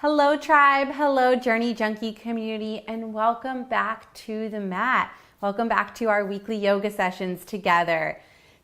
Hello tribe, hello Journey Junkie community, and welcome back to the mat. Welcome back to our weekly yoga sessions together.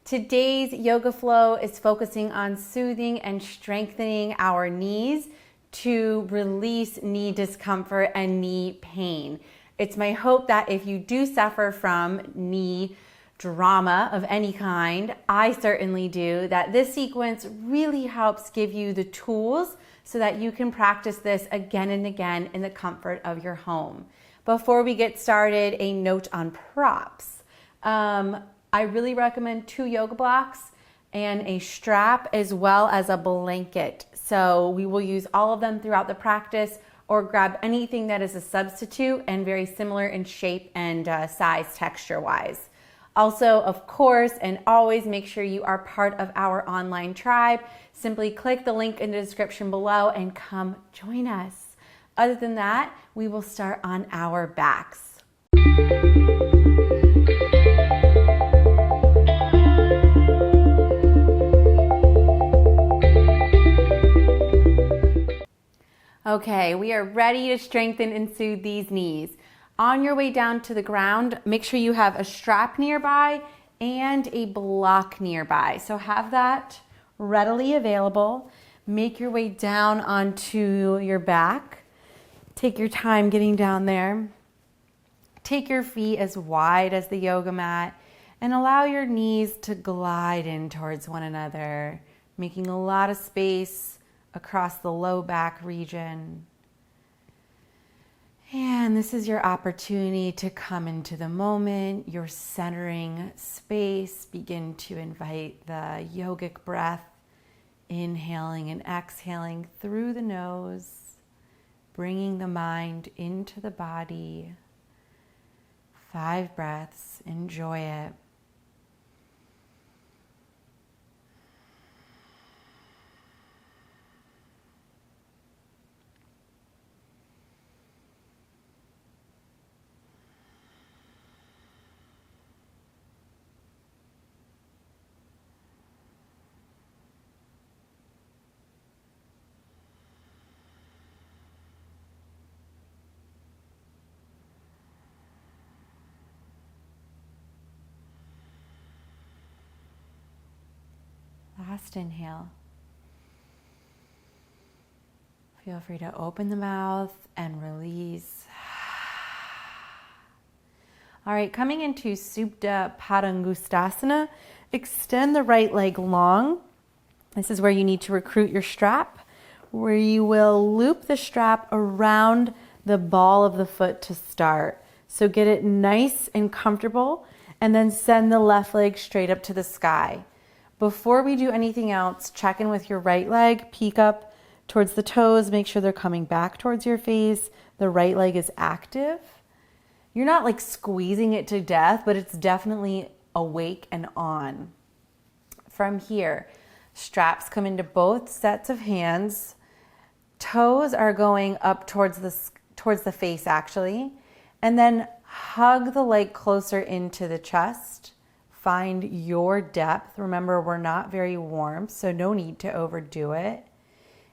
Today's yoga flow is focusing on soothing and strengthening our knees to release knee discomfort and knee pain. It's my hope that if you do suffer from knee drama of any kind, I certainly do, that this sequence really helps give you the tools so that you can practice this again and again in the comfort of your home. Before we get started, a note on props. I really recommend 2 yoga blocks and a strap as well as a blanket. So we will use all of them throughout the practice, or grab anything that is a substitute and very similar in shape and size texture-wise. Also, of course, and always make sure you are part of our online tribe. Simply click the link in the description below and come join us. Other than that, we will start on our backs. Okay, we are ready to strengthen and soothe these knees. On your way down to the ground, make sure you have a strap nearby and a block nearby. So have that readily available. Make your way down onto your back. Take your time getting down there. Take your feet as wide as the yoga mat and allow your knees to glide in towards one another, making a lot of space across the low back region. And this is your opportunity to come into the moment, your centering space. Begin to invite the yogic breath, inhaling and exhaling through the nose, bringing the mind into the body. 5 breaths, enjoy it. Last inhale. Feel free to open the mouth and release. All right, coming into 𝗂𝗶𝗏 𝗪𝗏. Extend the right leg long. This is where you need to recruit your strap, where you will loop the strap around the ball of the foot to start. So get it nice and comfortable, and then send the left leg straight up to the sky. Before we do anything else, check in with your right leg, peek up towards the toes, make sure they're coming back towards your face. The right leg is active. You're not like squeezing it to death, but it's definitely awake and on. From here, straps come into both sets of hands. Toes are going up towards the face actually, and then hug the leg closer into the chest. Find your depth. Remember, we're not very warm, so no need to overdo it.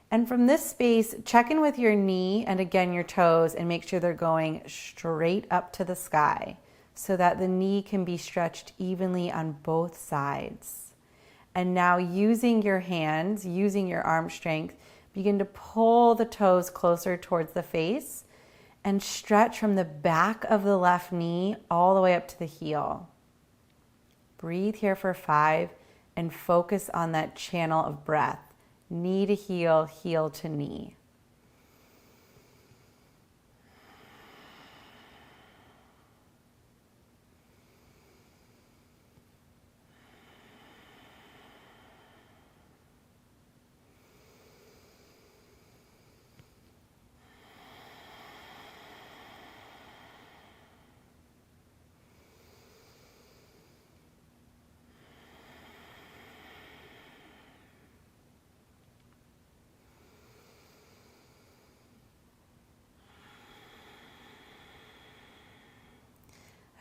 And from this space, check in with your knee and again your toes and make sure they're going straight up to the sky so that the knee can be stretched evenly on both sides. And now using your hands, using your arm strength, begin to pull the toes closer towards the face and stretch from the back of the left knee all the way up to the heel. Breathe here for 5 and focus on that channel of breath. Knee to heel, heel to knee.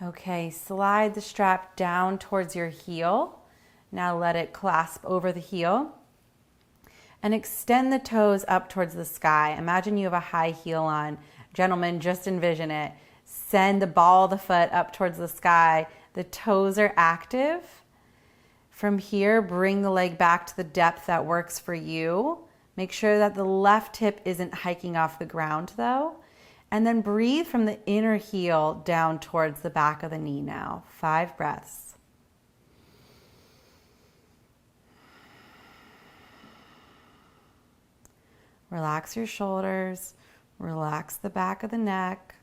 Okay, slide the strap down towards your heel. Now let it clasp over the heel. and extend the toes up towards the sky. Imagine you have a high heel on. Gentlemen, just envision it. Send the ball of the foot up towards the sky. The toes are active. From here, bring the leg back to the depth that works for you. Make sure that the left hip isn't hiking off the ground though. And then breathe from the inner heel down towards the back of the knee now. 5 breaths. Relax your shoulders. Relax the back of the neck.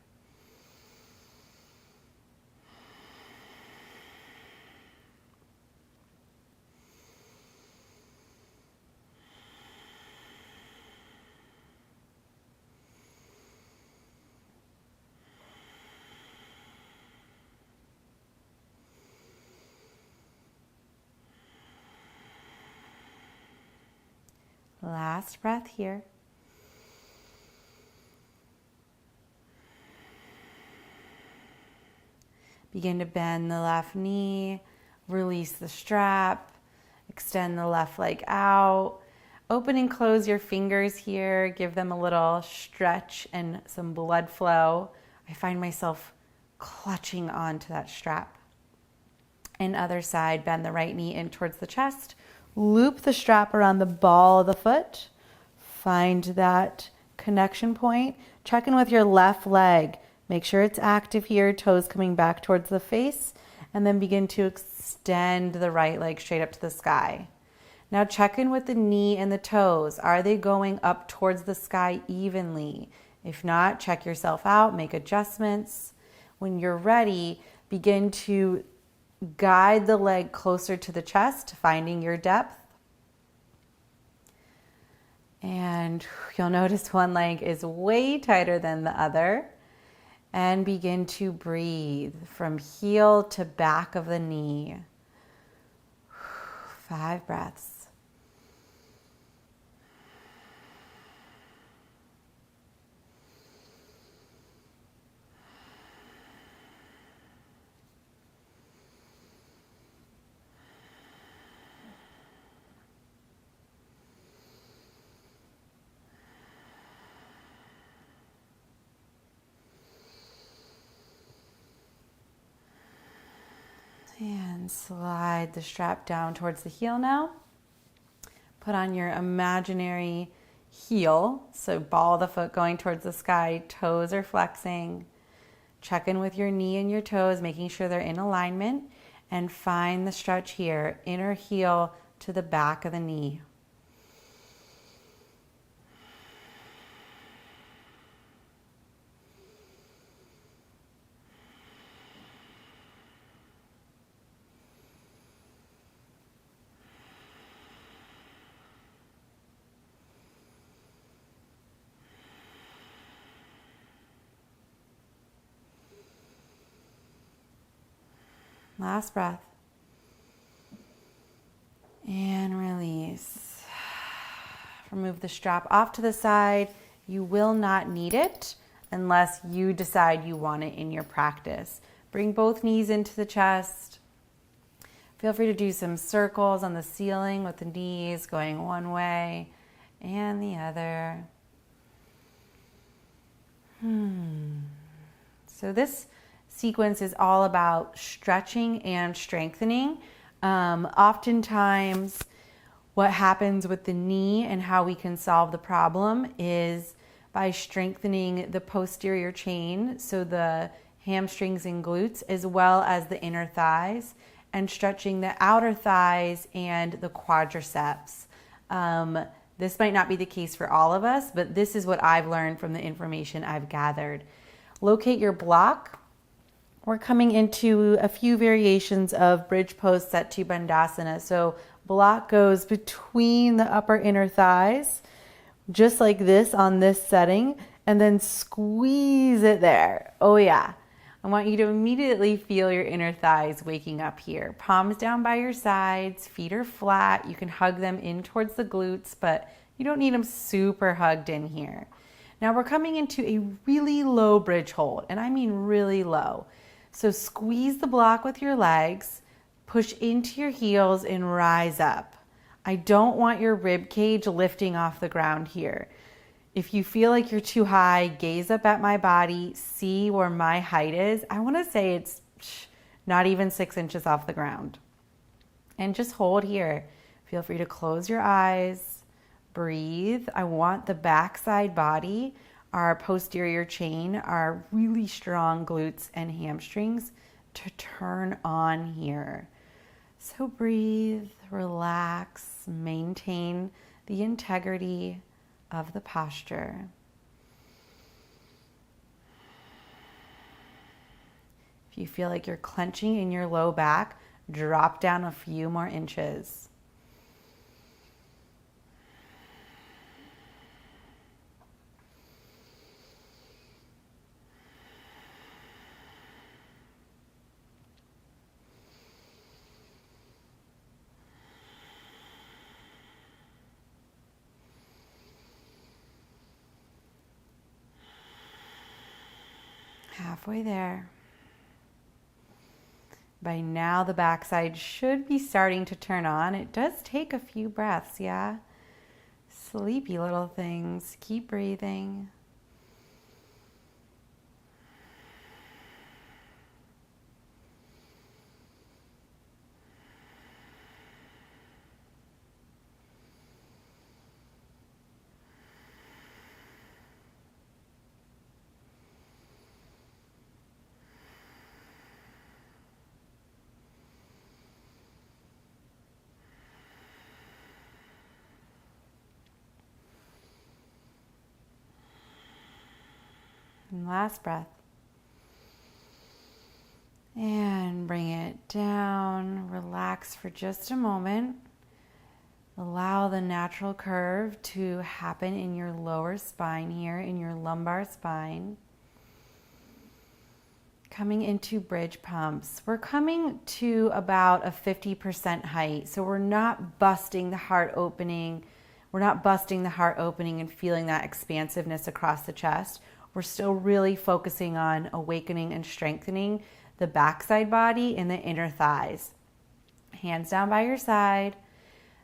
Last breath here. Begin to bend the left knee, release the strap, extend the left leg out. Open and close your fingers here, give them a little stretch and some blood flow. I find myself clutching onto that strap. And other side, bend the right knee in towards the chest. Loop the strap around the ball of the foot. Find that connection point. Check in with your left leg. Make sure it's active here, toes coming back towards the face, and then begin to extend the right leg straight up to the sky. Now check in with the knee and the toes. Are they going up towards the sky evenly? If not, check yourself out, make adjustments. When you're ready, begin to guide the leg closer to the chest, finding your depth. And you'll notice one leg is way tighter than the other. And begin to breathe from heel to back of the knee. 5 breaths. And slide the strap down towards the heel now. Put on your imaginary heel, so ball of the foot going towards the sky, toes are flexing. Check in with your knee and your toes, making sure they're in alignment, and find the stretch here, inner heel to the back of the knee. Last breath. And release. Remove the strap off to the side. You will not need it unless you decide you want it in your practice. Bring both knees into the chest. Feel free to do some circles on the ceiling with the knees going one way and the other. So this sequence is all about stretching and strengthening. Oftentimes what happens with the knee and how we can solve the problem is by strengthening the posterior chain, so the hamstrings and glutes, as well as the inner thighs, and stretching the outer thighs and the quadriceps. This might not be the case for all of us, but this is what I've learned from the information I've gathered. Locate your block. We're coming into a few variations of bridge pose set to Bandhasana. So block goes between the upper inner thighs, just like this on this setting, and then squeeze it there. Oh yeah. I want you to immediately feel your inner thighs waking up here. Palms down by your sides, feet are flat. You can hug them in towards the glutes, but you don't need them super hugged in here. Now we're coming into a really low bridge hold, and I mean really low. So squeeze the block with your legs, push into your heels and rise up. I don't want your rib cage lifting off the ground here. If you feel like you're too high, gaze up at my body, see where my height is. I want to say it's not even 6 inches off the ground. And just hold here. Feel free to close your eyes, breathe. I want the backside body, our posterior chain, our really strong glutes and hamstrings to turn on here. So breathe, relax, maintain the integrity of the posture. If you feel like you're clenching in your low back, drop down a few more inches. Halfway there. By now the backside should be starting to turn on. It does take a few breaths, yeah? Sleepy little things. Keep breathing. And last breath. And bring it down. Relax for just a moment. Allow the natural curve to happen in your lower spine here, in your lumbar spine. Coming into bridge pumps. We're coming to about a 50% height, so we're not busting the heart opening. We're not busting the heart opening and feeling that expansiveness across the chest. We're still really focusing on awakening and strengthening the backside body and the inner thighs. Hands down by your side.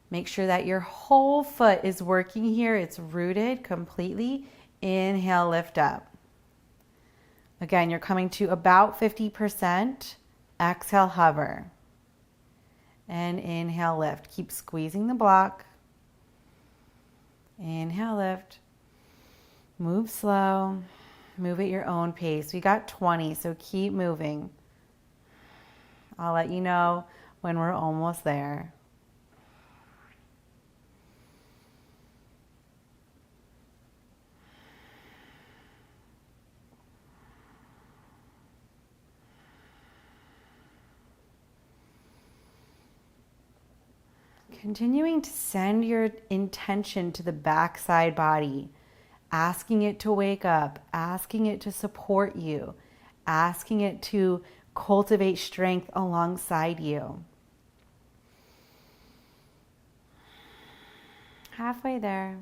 Make sure that your whole foot is working here. It's rooted completely. Inhale, lift up. Again, you're coming to about 50%. Exhale, hover. And inhale, lift. Keep squeezing the block. Inhale, lift. Move slow. Move at your own pace. We got 20, so keep moving. I'll let you know when we're almost there. Continuing to send your intention to the backside body, asking it to wake up, asking it to support you, asking it to cultivate strength alongside you. Halfway there.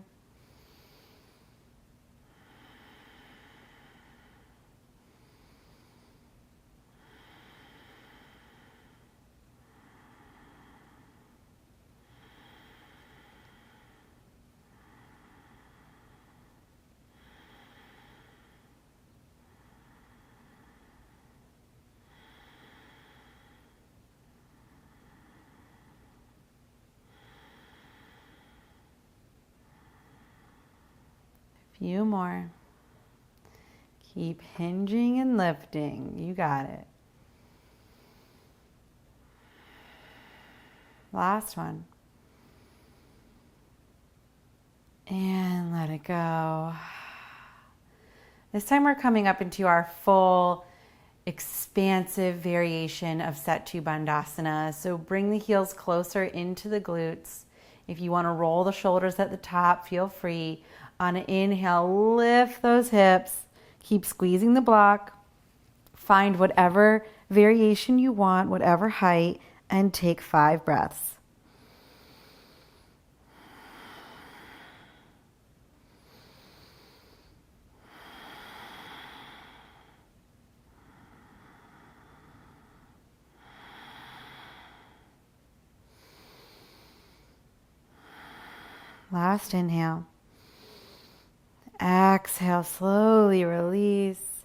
Few more. Keep hinging and lifting. You got it. Last one. And let it go. This time we're coming up into our full expansive variation of 𝗪𝗏 So bring the heels closer into the glutes. If you want to roll the shoulders at the top, feel free. On an inhale, lift those hips. Keep squeezing the block. Find whatever variation you want, whatever height, and take 5 breaths. Last inhale. Exhale, slowly release.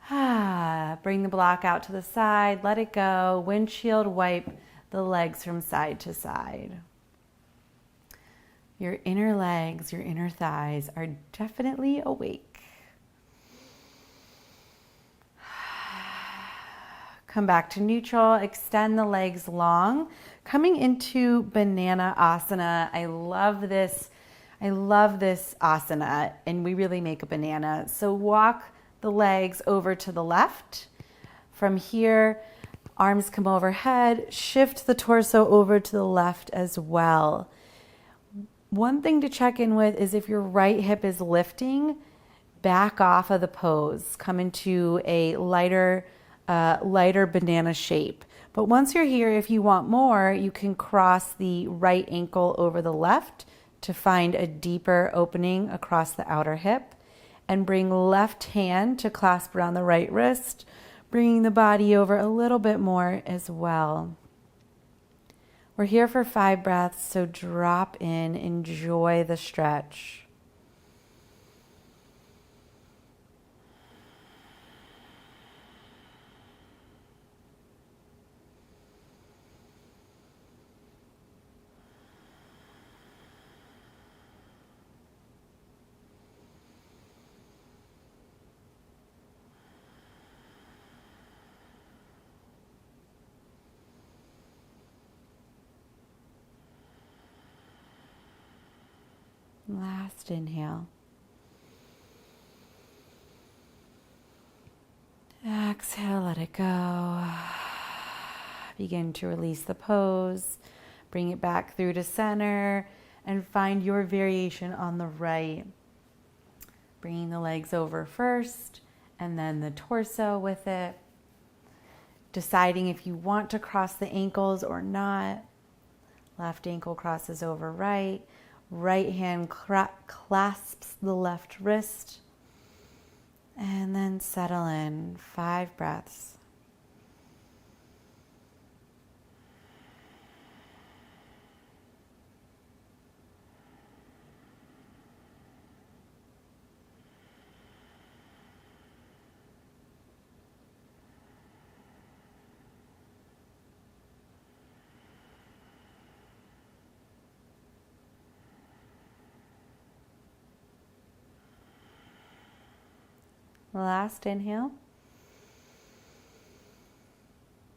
Bring the block out to the side, let it go. Windshield wipe the legs from side to side. Your inner legs, your inner thighs are definitely awake. Come back to neutral, extend the legs long. Coming into banana asana. I love this asana, and we really make a banana. So walk the legs over to the left. From here, arms come overhead, shift the torso over to the left as well. One thing to check in with is if your right hip is lifting, back off of the pose. Come into a lighter banana shape. But once you're here, if you want more, you can cross the right ankle over the left to find a deeper opening across the outer hip, and bring left hand to clasp around the right wrist, bringing the body over a little bit more as well. We're here for 5 breaths, so drop in, enjoy the stretch. Last inhale. Exhale, let it go. Begin to release the pose. Bring it back through to center and find your variation on the right. Bringing the legs over first and then the torso with it. Deciding if you want to cross the ankles or not. Left ankle crosses over right. Right hand clasps the left wrist, and then settle in. 5 breaths. Last inhale.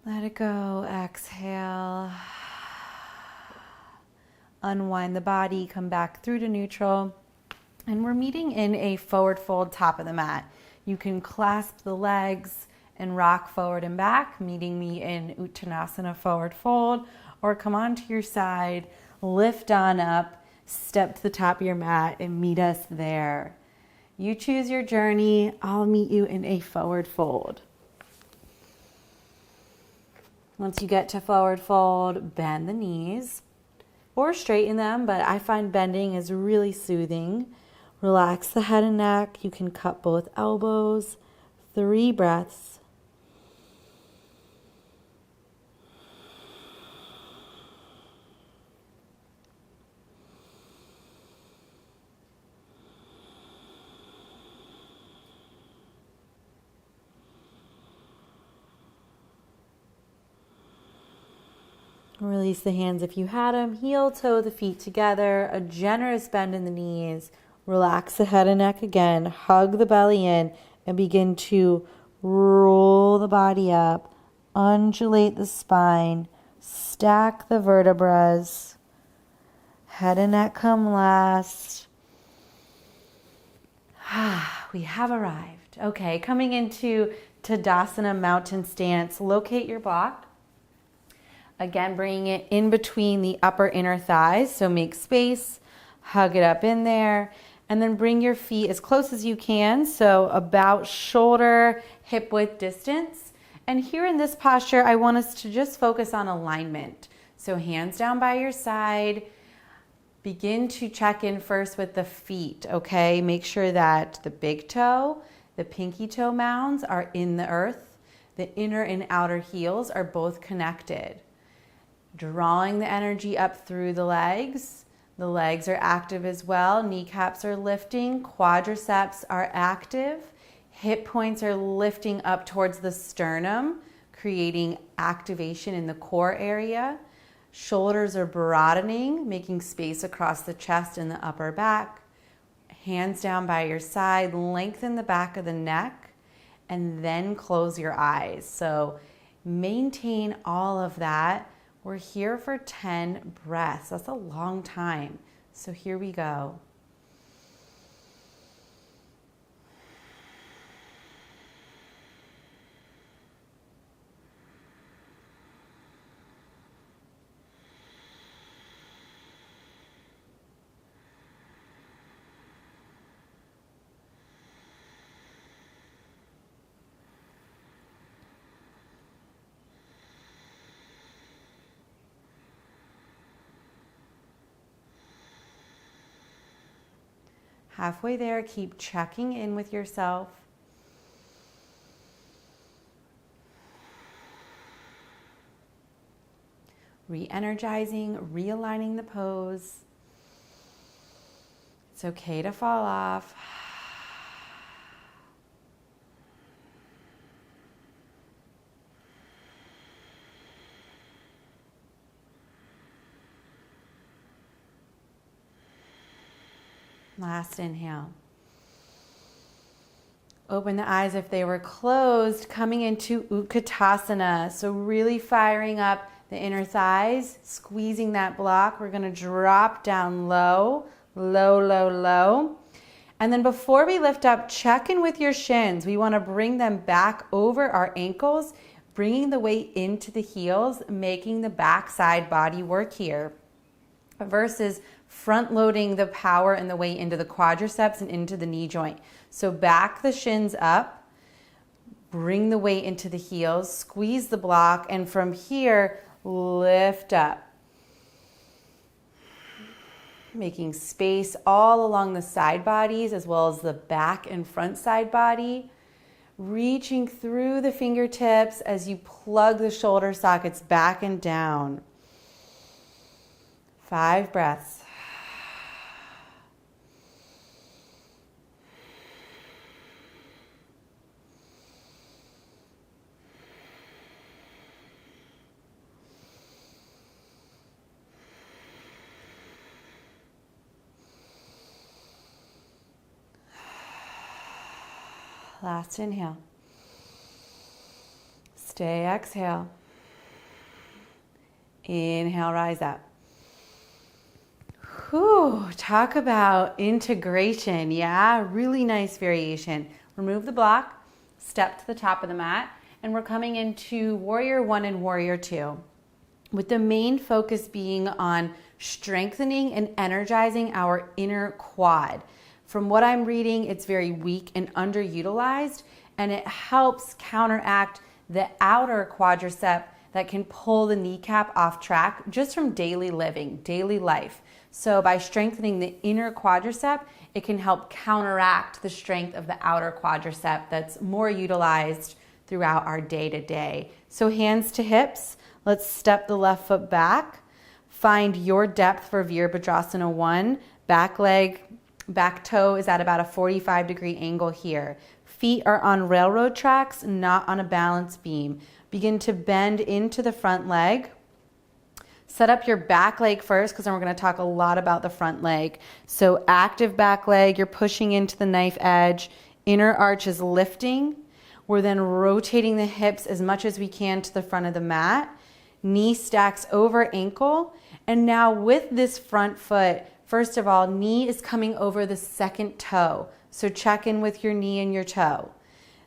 Let it go. Exhale. Unwind the body. Come back through to neutral. And we're meeting in a forward fold top of the mat. You can clasp the legs and rock forward and back, meeting me in Uttanasana forward fold, or come onto your side, lift on up, step to the top of your mat and meet us there. You choose your journey. I'll meet you in a forward fold. Once you get to forward fold, bend the knees or straighten them, but I find bending is really soothing. Relax the head and neck. You can cup both elbows. 3 breaths. Release the hands if you had them. Heel toe the feet together. A generous bend in the knees. Relax the head and neck again. Hug the belly in and begin to roll the body up. Undulate the spine. Stack the vertebrae. Head and neck come last. We have arrived. Okay, coming into Tadasana, mountain stance. Locate your block. Again, bringing it in between the upper inner thighs. So make space, hug it up in there, and then bring your feet as close as you can. So about shoulder, hip width distance. And here in this posture, I want us to just focus on alignment. So hands down by your side. Begin to check in first with the feet, okay? Make sure that the big toe, the pinky toe mounds are in the earth. The inner and outer heels are both connected. Drawing the energy up through the legs, The legs are active as well. Kneecaps are lifting. Quadriceps are active. Hip points are lifting up towards the sternum, creating activation in the core area. Shoulders are broadening, making space across the chest and the upper back. Hands down by your side, lengthen the back of the neck, and then close your eyes. So maintain all of that. We're here for 10 breaths. That's a long time. So here we go. Halfway there, keep checking in with yourself. Re-energizing, realigning the pose. It's okay to fall off. Last inhale. Open the eyes if they were closed, coming into Utkatasana. So really firing up the inner thighs, squeezing that block. We're going to drop down low, low, low, low. And then before we lift up, check in with your shins. We want to bring them back over our ankles, bringing the weight into the heels, making the backside body work here. Versus front loading the power and the weight into the quadriceps and into the knee joint. So back the shins up, bring the weight into the heels, squeeze the block, and from here, lift up. Making space all along the side bodies as well as the back and front side body. Reaching through the fingertips as you plug the shoulder sockets back and down. 5 breaths. Last inhale. Stay, exhale. Inhale, rise up. Whew, talk about integration, yeah? Really nice variation. Remove the block, step to the top of the mat, and we're coming into Warrior 1 and Warrior 2, with the main focus being on strengthening and energizing our inner quad. From what I'm reading, it's very weak and underutilized, and it helps counteract the outer quadricep that can pull the kneecap off track just from daily living, daily life. So by strengthening the inner quadricep, it can help counteract the strength of the outer quadricep that's more utilized throughout our day-to-day. So hands to hips, let's step the left foot back. Find your depth for Veerbhadra Sana 1. Back leg, back toe is at about a 45-degree angle here. Feet are on railroad tracks, not on a balance beam. Begin to bend into the front leg. Set up your back leg first, because then we're going to talk a lot about the front leg. So active back leg, you're pushing into the knife edge. Inner arch is lifting. We're then rotating the hips as much as we can to the front of the mat. Knee stacks over ankle. And now with this front foot, first of all, knee is coming over the second toe. So check in with your knee and your toe.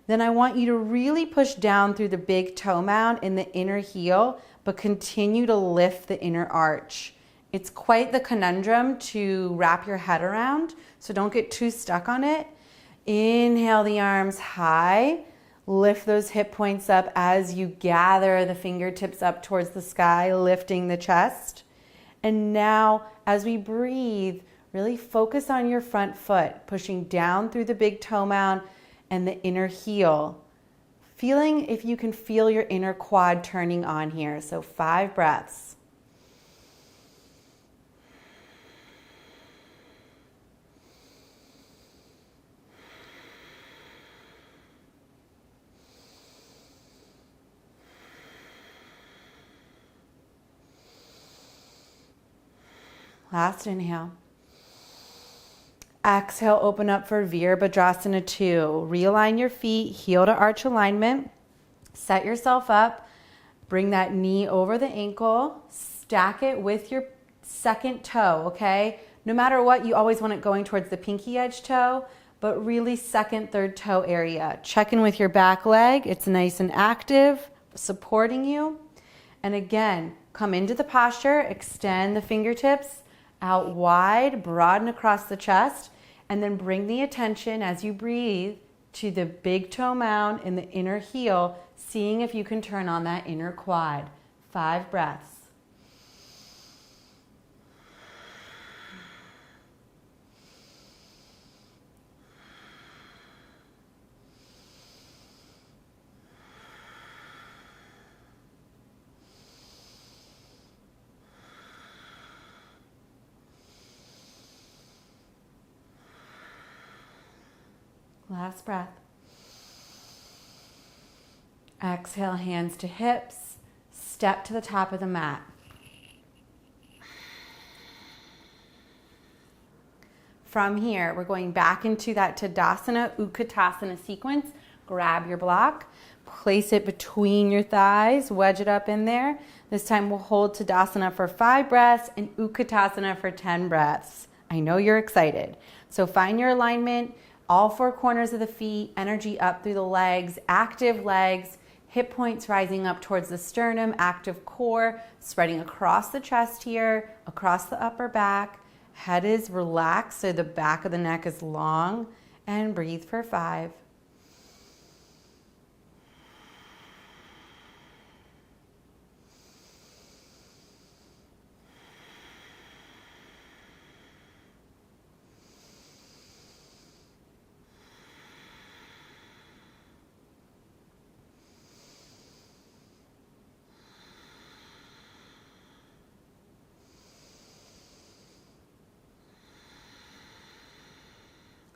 Then I want you to really push down through the big toe mound in the inner heel, but continue to lift the inner arch. It's quite the conundrum to wrap your head around, so don't get too stuck on it. Inhale the arms high. Lift those hip points up as you gather the fingertips up towards the sky, lifting the chest. And now, as we breathe, really focus on your front foot, pushing down through the big toe mound and the inner heel. Feeling if you can feel your inner quad turning on here. So 5 breaths. Last inhale. Exhale, open up for Veerbhadra Sana 2. Realign your feet, heel to arch alignment. Set yourself up. Bring that knee over the ankle. Stack it with your second toe, okay? No matter what, you always want it going towards the pinky edge toe, but really second, third toe area. Check in with your back leg. It's nice and active, supporting you. And again, come into the posture, extend the fingertips out wide, broaden across the chest, and then bring the attention as you breathe to the big toe mound in the inner heel, seeing if you can turn on that inner quad. 5 breaths. Last breath. Exhale, hands to hips. Step to the top of the mat. From here, we're going back into that Tadasana, Utkatasana sequence. Grab your block, place it between your thighs, wedge it up in there. This time we'll hold Tadasana for 5 breaths and Utkatasana for 10 breaths. I know you're excited. So find your alignment. All 4 corners of the feet, energy up through the legs, active legs, hip points rising up towards the sternum, active core, spreading across the chest here, across the upper back. Head is relaxed, so the back of the neck is long. And breathe for 5.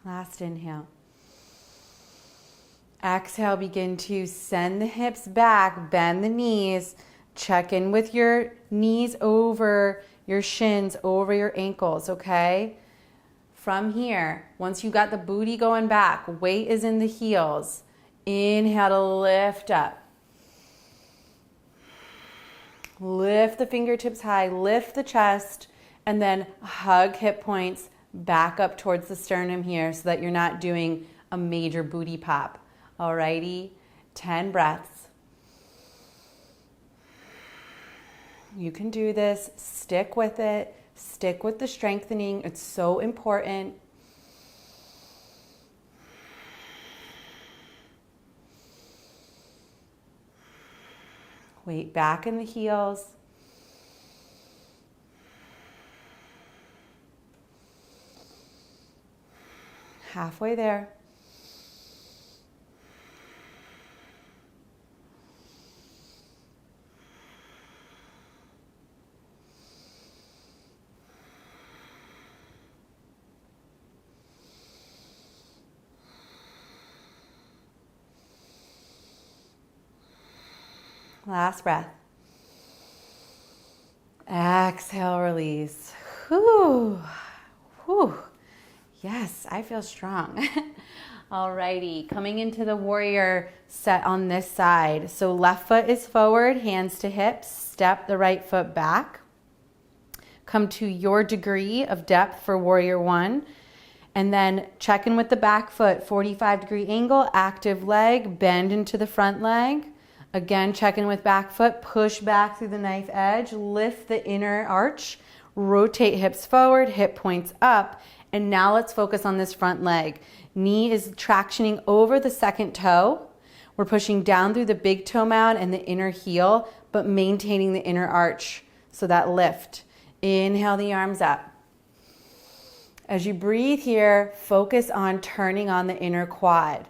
Last inhale. Exhale, begin to send the hips back, bend the knees. Check in with your knees over your shins, over your ankles, okay? From here, once you got the booty going back, weight is in the heels. Inhale to lift up. Lift the fingertips high, lift the chest, and then hug hip points back up towards the sternum here so that you're not doing a major booty pop. Alrighty, 10 breaths. You can do this. Stick with it. Stick with the strengthening. It's so important. Weight back in the heels. Halfway there. Last breath. Exhale, release. Whew. Whew. Yes, I feel strong. Alrighty, coming into the warrior set on this side. So left foot is forward, hands to hips, step the right foot back. Come to your degree of depth for warrior 1. And then check in with the back foot, 45-degree angle, active leg, bend into the front leg. Again, check in with back foot, push back through the knife edge, lift the inner arch, rotate hips forward, hip points up. And now let's focus on this front leg. Knee is tractioning over the second toe. We're pushing down through the big toe mound and the inner heel, but maintaining the inner arch. So that lift. Inhale the arms up. As you breathe here, focus on turning on the inner quad.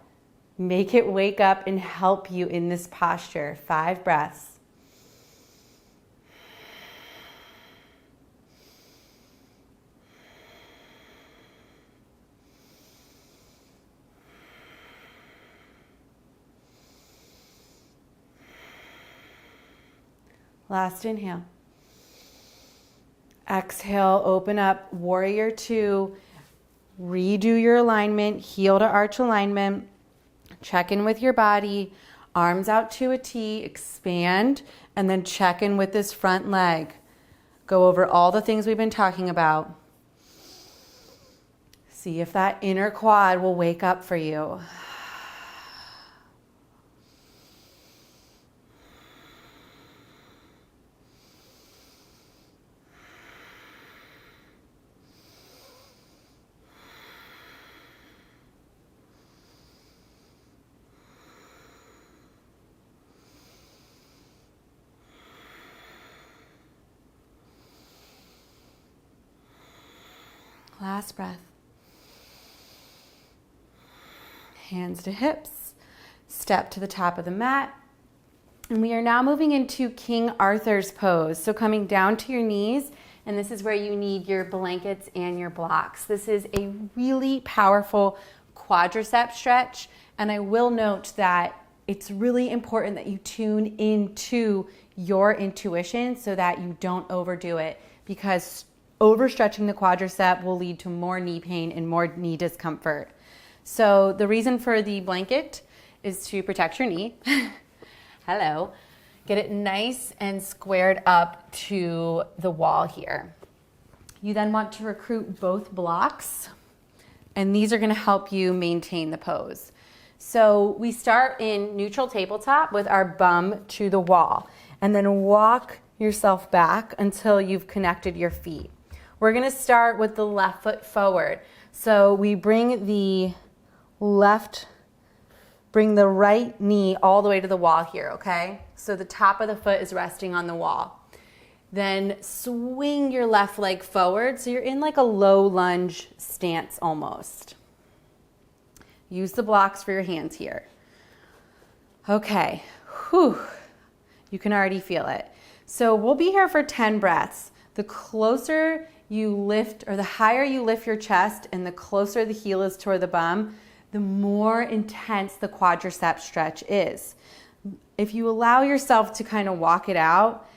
Make it wake up and help you in this posture. 5 breaths. Last inhale. Exhale, open up, warrior two. Redo your alignment, heel to arch alignment. Check in with your body, arms out to a T, expand, and then check in with this front leg. Go over all the things we've been talking about. See if that inner quad will wake up for you. Last breath. Hands to hips. Step to the top of the mat. And we are now moving into King Arthur's pose. So coming down to your knees, and this is where you need your blankets and your blocks. This is a really powerful quadricep stretch. And I will note that it's really important that you tune into your intuition so that you don't overdo it, because overstretching the quadricep will lead to more knee pain and more knee discomfort. So the reason for the blanket is to protect your knee. Hello. Get it nice and squared up to the wall here. You then want to recruit both blocks, and these are going to help you maintain the pose. So we start in neutral tabletop with our bum to the wall, and then walk yourself back until you've connected your feet. We're going to start with the left foot forward. So we bring the right knee all the way to the wall here, okay? So the top of the foot is resting on the wall. Then swing your left leg forward. So you're in like a low lunge stance almost. Use the blocks for your hands here. Okay, whew. You can already feel it. So we'll be here for 10 breaths. The closer you lift, or the higher you lift your chest and the closer the heel is toward the bum, the more intense the quadricep stretch is. If you allow yourself to kind of walk it out,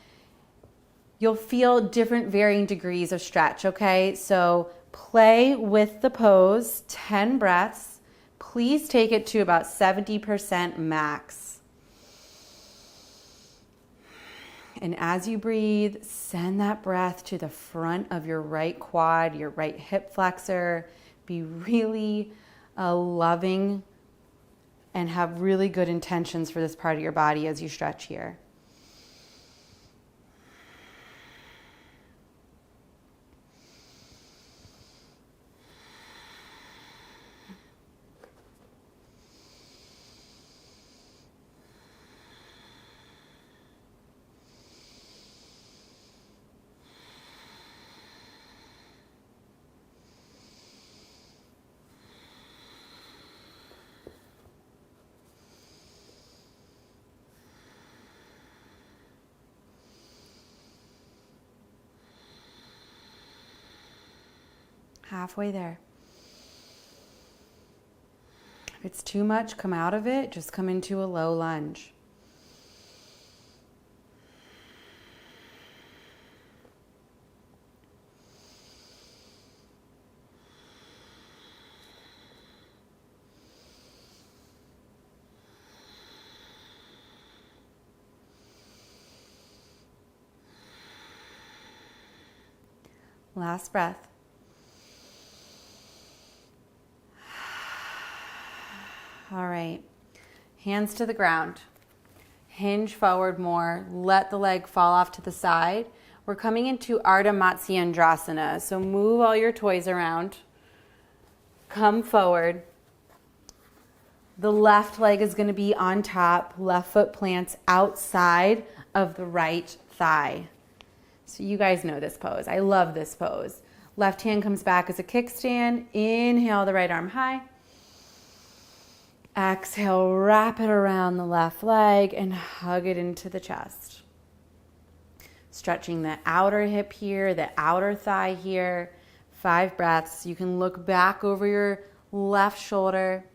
you'll feel different varying degrees of stretch, okay? So play with the pose, 10 breaths. Please take it to about 70% max. And as you breathe, send that breath to the front of your right quad, your right hip flexor. Be really loving and have really good intentions for this part of your body as you stretch here. Halfway there. If it's too much, come out of it. Just come into a low lunge. Last breath. All right, hands to the ground. Hinge forward more. Let the leg fall off to the side. We're coming into Ardha Matsyendrasana. So move all your toys around. Come forward. The left leg is going to be on top. Left foot plants outside of the right thigh. So you guys know this pose. I love this pose. Left hand comes back as a kickstand. Inhale the right arm high. Exhale, wrap it around the left leg and hug it into the chest. Stretching the outer hip here, the outer thigh here. 5 breaths. You can look back over your left shoulder.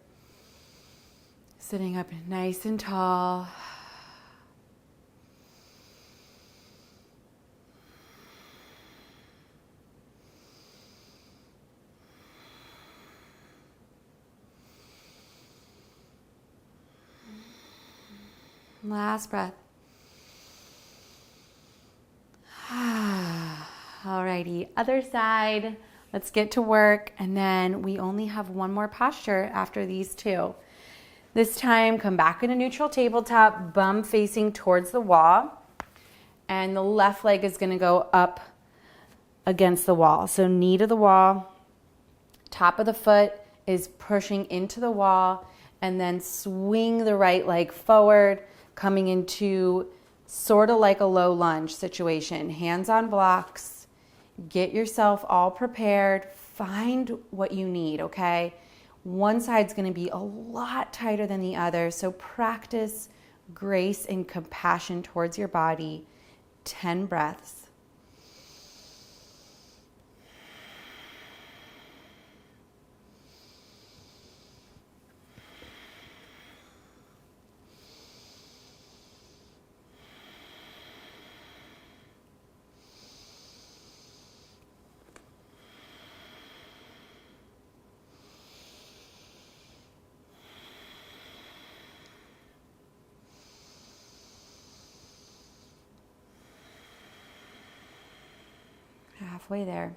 Sitting up nice and tall. Last breath. Alrighty, other side. Let's get to work, and then we only have one more posture after these two. This time, come back in a neutral tabletop, bum facing towards the wall, and the left leg is going to go up against the wall. So knee to the wall, top of the foot is pushing into the wall, and then swing the right leg forward, coming into sort of like a low lunge situation. Hands on blocks. Get yourself all prepared. Find what you need, okay? One side's going to be a lot tighter than the other, so practice grace and compassion towards your body. 10 breaths. Halfway there.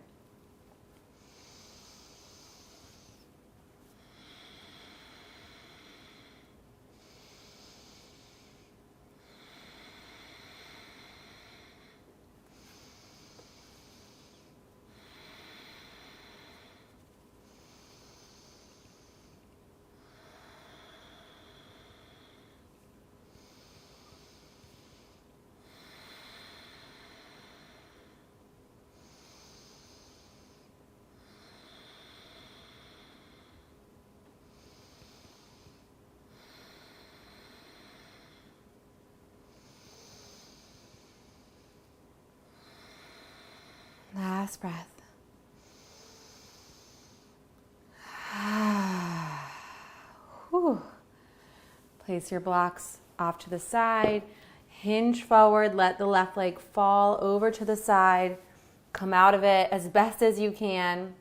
Last breath. Whew. Place your blocks off to the side. Hinge forward. Let the left leg fall over to the side. Come out of it as best as you can.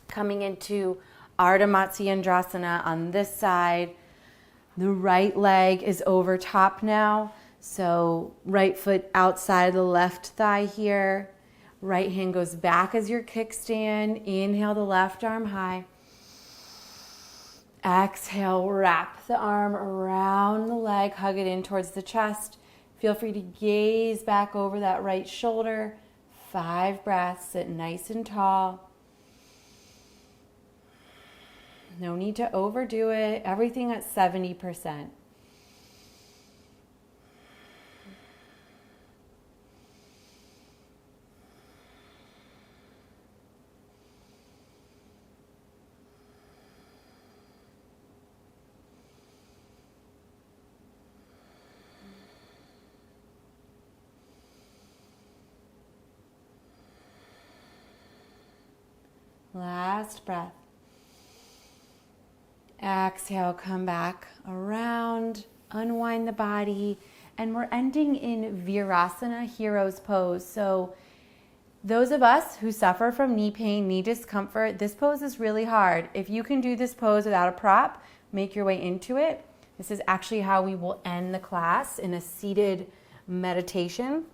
Coming into Ardha Matsyendrasana on this side. The right leg is over top now. So right foot outside the left thigh here. Right hand goes back as your kickstand. Inhale the left arm high. Exhale, wrap the arm around the leg, hug it in towards the chest. Feel free to gaze back over that right shoulder. 5 breaths, sit nice and tall. No need to overdo it. Everything at 70%. Last breath. Exhale, come back around, unwind the body, and we're ending in Virasana, hero's pose. So those of us who suffer from knee pain, knee discomfort, this pose is really hard. If you can do this pose without a prop, make your way into it. This is actually how we will end the class, in a seated meditation.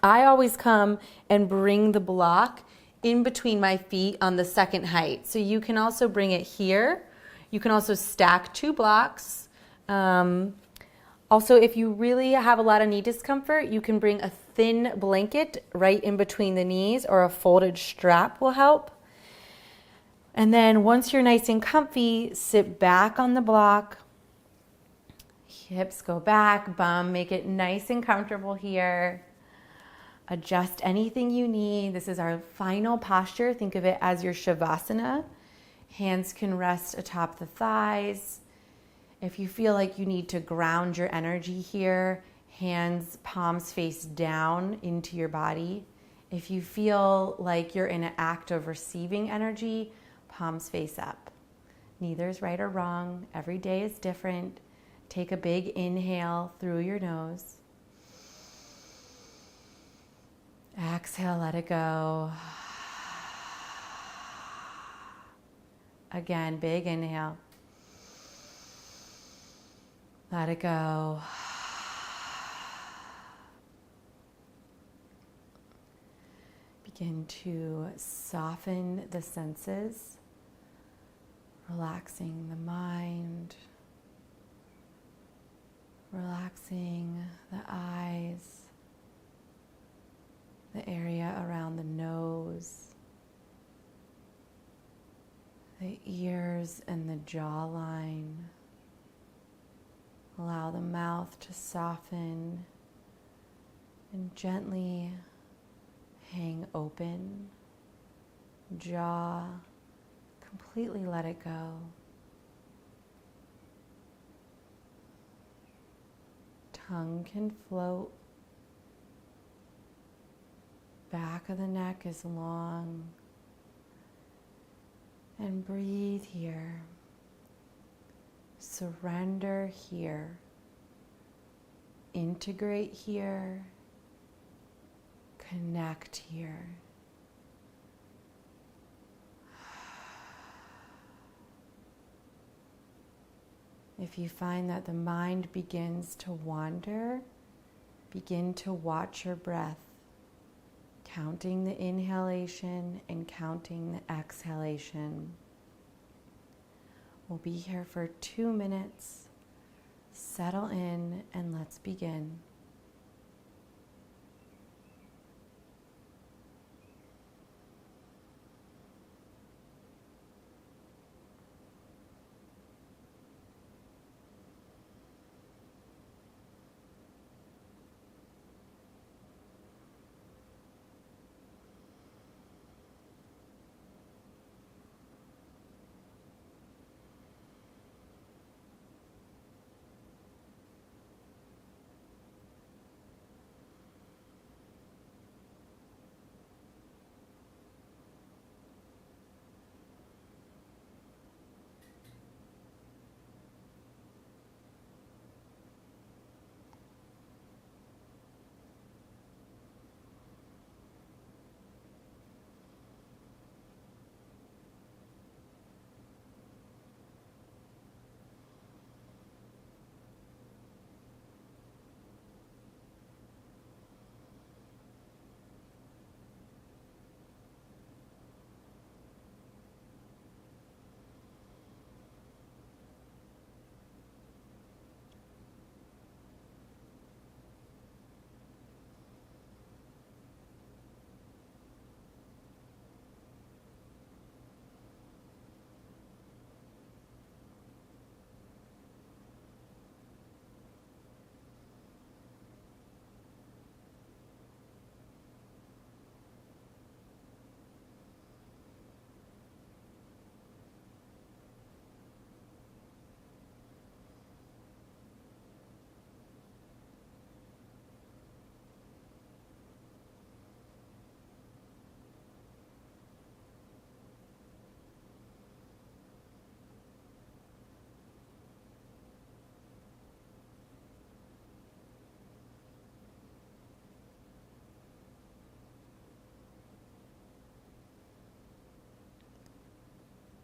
I always come and bring the block in between my feet on the second height. So you can also bring it here. You can also stack 2 blocks. Also, if you really have a lot of knee discomfort, you can bring a thin blanket right in between the knees, or a folded strap will help. And then once you're nice and comfy, sit back on the block. Hips go back, bum, make it nice and comfortable here. Adjust anything you need. This is our final posture. Think of it as your Shavasana. Hands can rest atop the thighs. If you feel like you need to ground your energy here, hands, palms face down into your body. If you feel like you're in an act of receiving energy, palms face up. Neither is right or wrong. Every day is different. Take a big inhale through your nose. Exhale, let it go. Again, big inhale. Let it go. Begin to soften the senses, relaxing the mind, relaxing the eyes, the area around the nose, the ears and the jawline. Allow the mouth to soften and gently hang open. Jaw, completely let it go. Tongue can float. Back of the neck is long. And breathe here. Surrender here. Integrate here. Connect here. If you find that the mind begins to wander, begin to watch your breath, counting the inhalation and counting the exhalation. We'll be here for 2 minutes. Settle in and let's begin.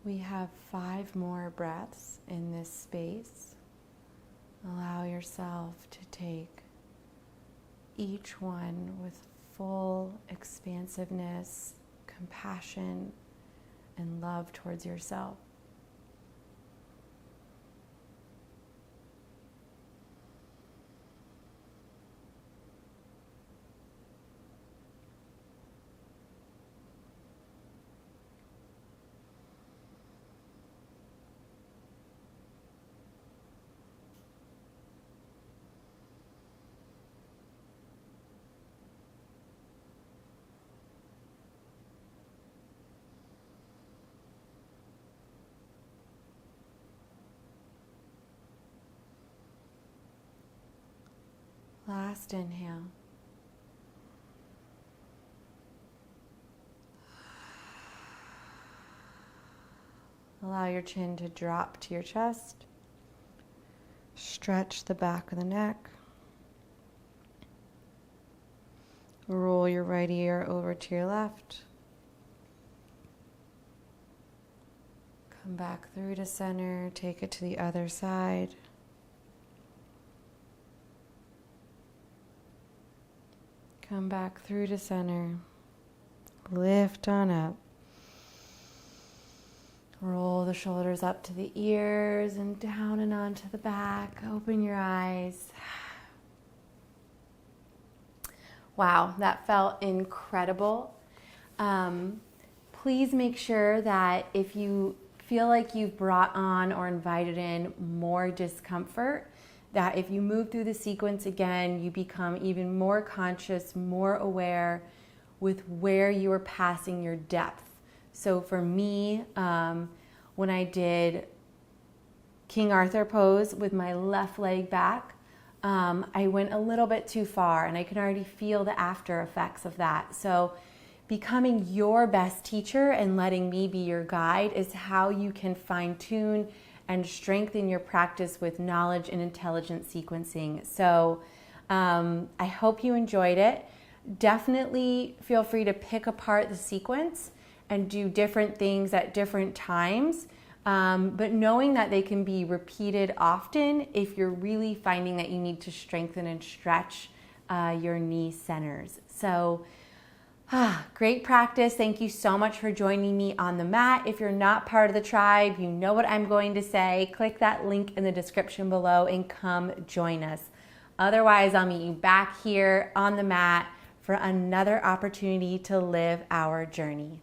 We have 5 more breaths in this space. Allow yourself to take each one with full expansiveness, compassion, and love towards yourself. Last inhale. Allow your chin to drop to your chest. Stretch the back of the neck. Roll your right ear over to your left. Come back through to center. Take it to the other side. Come back through to center. Lift on up. Roll the shoulders up to the ears and down and onto the back. Open your eyes. Wow, that felt incredible. Please make sure that if you feel like you've brought on or invited in more discomfort, that if you move through the sequence again, you become even more conscious, more aware with where you are passing your depth. So for me, when I did King Arthur pose with my left leg back, I went a little bit too far and I can already feel the after effects of that. So becoming your best teacher and letting me be your guide is how you can fine-tune and strengthen your practice with knowledge and intelligent sequencing. So I hope you enjoyed it. Definitely feel free to pick apart the sequence and do different things at different times, but knowing that they can be repeated often if you're really finding that you need to strengthen and stretch your knee centers. So great practice. Thank you so much for joining me on the mat. If you're not part of the tribe, you know what I'm going to say. Click that link in the description below and come join us. Otherwise, I'll meet you back here on the mat for another opportunity to live our journey.